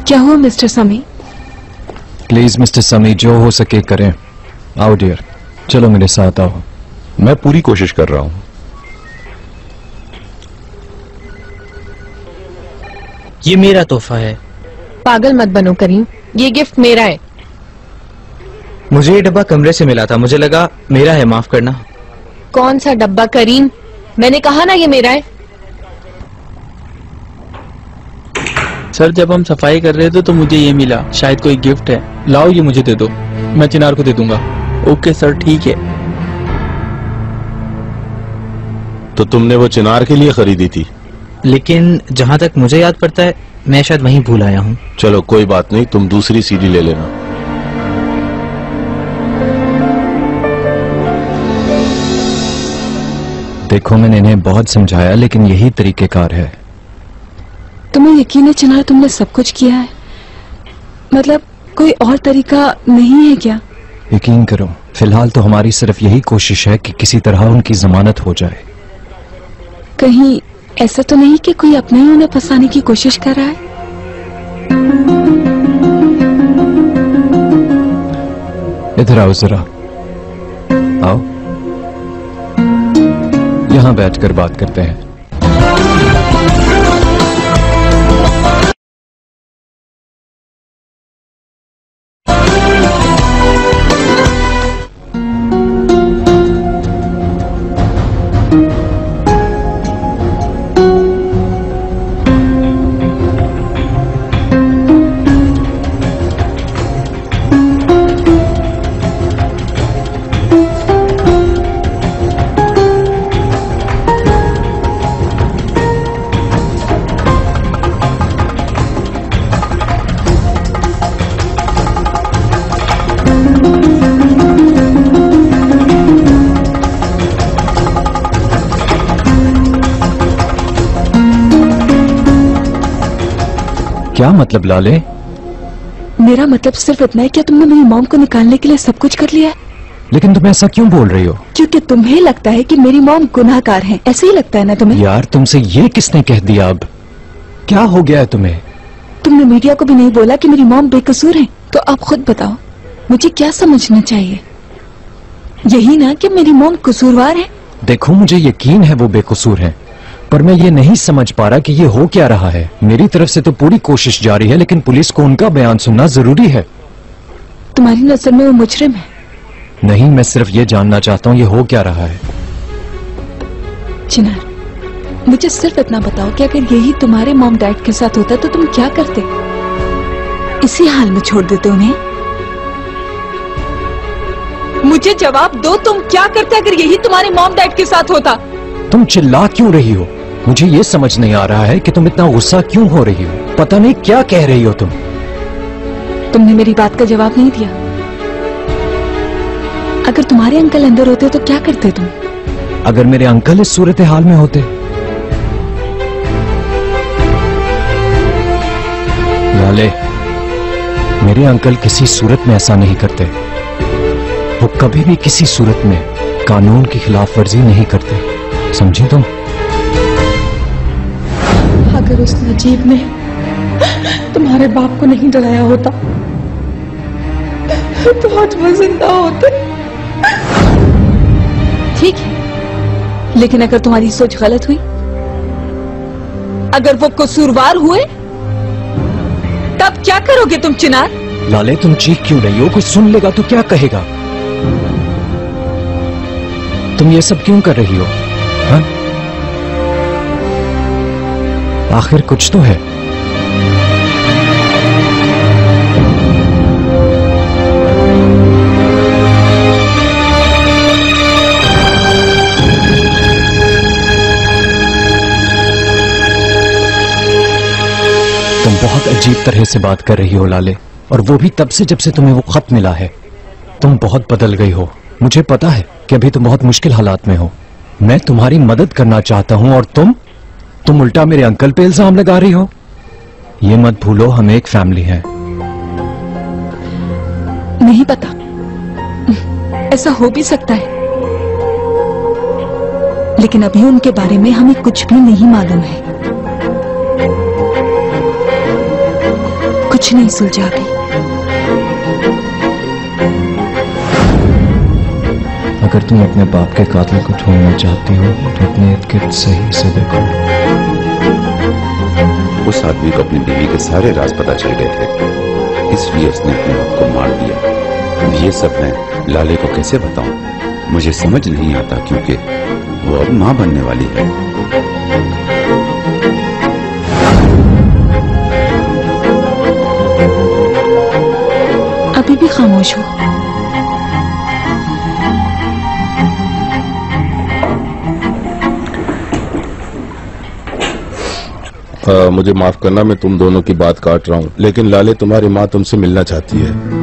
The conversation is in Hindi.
क्या हुआ मिस्टर समी? प्लीज मिस्टर समी, जो हो सके करें। आओ डियर, चलो मेरे साथ आओ। मैं पूरी कोशिश कर रहा हूं। ये मेरा तोहफा है। पागल मत बनो करीम, ये गिफ्ट मेरा है। मुझे ये डब्बा कमरे से मिला था, मुझे लगा मेरा है, माफ करना। कौन सा डब्बा करीम? मैंने कहा ना ये मेरा है। सर जब हम सफाई कर रहे थे तो मुझे ये मिला, शायद कोई गिफ्ट है। लाओ ये मुझे दे दो, मैं चिनार को दे दूंगा। ओके सर, ठीक है। तो तुमने वो चिनार के लिए खरीदी थी? लेकिन जहां तक मुझे याद पड़ता है मैं शायद वहीं भूल आया हूँ। चलो कोई बात नहीं, तुम दूसरी सीडी ले लेना। देखो मैंने इन्हें बहुत समझाया, लेकिन यही तरीकेकार है। तुम्हें यकीन है चिनार तुमने सब कुछ किया है? मतलब कोई और तरीका नहीं है क्या? यकीन करो, फिलहाल तो हमारी सिर्फ यही कोशिश है कि किसी तरह उनकी जमानत हो जाए। कहीं ऐसा तो नहीं कि कोई अपने ही उन्हें फंसाने की कोशिश कर रहा है? इधर आओ जरा, आओ, यहां बैठकर बात करते हैं। क्या मतलब लाले? मेरा मतलब सिर्फ इतना है, क्या तुमने मेरी मॉम को निकालने के लिए सब कुछ कर लिया है? लेकिन तुम ऐसा क्यों बोल रही हो? क्योंकि तुम्हें लगता है कि मेरी मॉम गुनाहगार है, ऐसे ही लगता है ना तुम्हें? यार तुमसे ये किसने कह दिया? अब क्या हो गया है तुम्हें? तुमने मीडिया को भी नहीं बोला कि मेरी मॉम बेकसूर है, तो आप खुद बताओ मुझे क्या समझना चाहिए? यही ना कि मेरी मॉम कसूरवार है? देखो मुझे यकीन है वो बेकसूर है, पर मैं ये नहीं समझ पा रहा कि ये हो क्या रहा है। मेरी तरफ से तो पूरी कोशिश जारी है, लेकिन पुलिस को उनका बयान सुनना जरूरी है। तुम्हारी नजर में वो मुजरिम है? नहीं, मैं सिर्फ ये जानना चाहता हूँ ये हो क्या रहा है। चिनार, मुझे सिर्फ इतना बताओ कि अगर यही तुम्हारे मॉम डैड के साथ होता तो तुम क्या करते? इसी हाल में छोड़ देते उन्हें? मुझे जवाब दो, तुम क्या करते अगर यही तुम्हारे मॉम डैड के साथ होता? तुम चिल्ला क्यों रही हो? मुझे ये समझ नहीं आ रहा है कि तुम इतना गुस्सा क्यों हो रही हो। पता नहीं क्या कह रही हो तुम। तुमने मेरी बात का जवाब नहीं दिया। अगर तुम्हारे अंकल अंदर होते तो क्या करते तुम? अगर मेरे अंकल इस सूरत हाल में होते? लाले, मेरे अंकल किसी सूरत में ऐसा नहीं करते। वो कभी भी किसी सूरत में कानून की खिलाफ वर्जी नहीं करते, समझी तुम? अगर उस नजीब ने तुम्हारे बाप को नहीं डराया होता तो आज वो जिंदा होते। ठीक है, लेकिन अगर तुम्हारी सोच गलत हुई, अगर वो कसूरवार हुए, तब क्या करोगे तुम चिनार? लाले तुम चीख क्यों रही हो? कोई सुन लेगा तो क्या कहेगा? तुम ये सब क्यों कर रही हो? हाँ? आखिर कुछ तो है। तुम बहुत अजीब तरह से बात कर रही हो लाले, और वो भी तब से जब से तुम्हें वो खत मिला है। तुम बहुत बदल गई हो। मुझे पता है कि अभी तुम बहुत मुश्किल हालात में हो। मैं तुम्हारी मदद करना चाहता हूं और तुम उल्टा मेरे अंकल पे इल्जाम लगा रही हो। ये मत भूलो हम एक फैमिली हैं। नहीं पता, ऐसा हो भी सकता है, लेकिन अभी उनके बारे में हमें कुछ भी नहीं मालूम है। कुछ नहीं सुलझा अभी। अगर तुम अपने बाप के कातिल को ढूंढना चाहती हो तो अपने इर्द गिर्द सही से देखो। उस आदमी को अपनी बीवी के सारे राज पता चल गए थे, इसलिए उसने अपने आप को मार दिया। ये सब मैं लाले को कैसे बताऊं? मुझे समझ नहीं आता, क्योंकि वो अब मां बनने वाली है। अभी भी खामोश हो। मुझे माफ करना, मैं तुम दोनों की बात काट रहा हूँ, लेकिन लाले तुम्हारी माँ तुमसे मिलना चाहती है।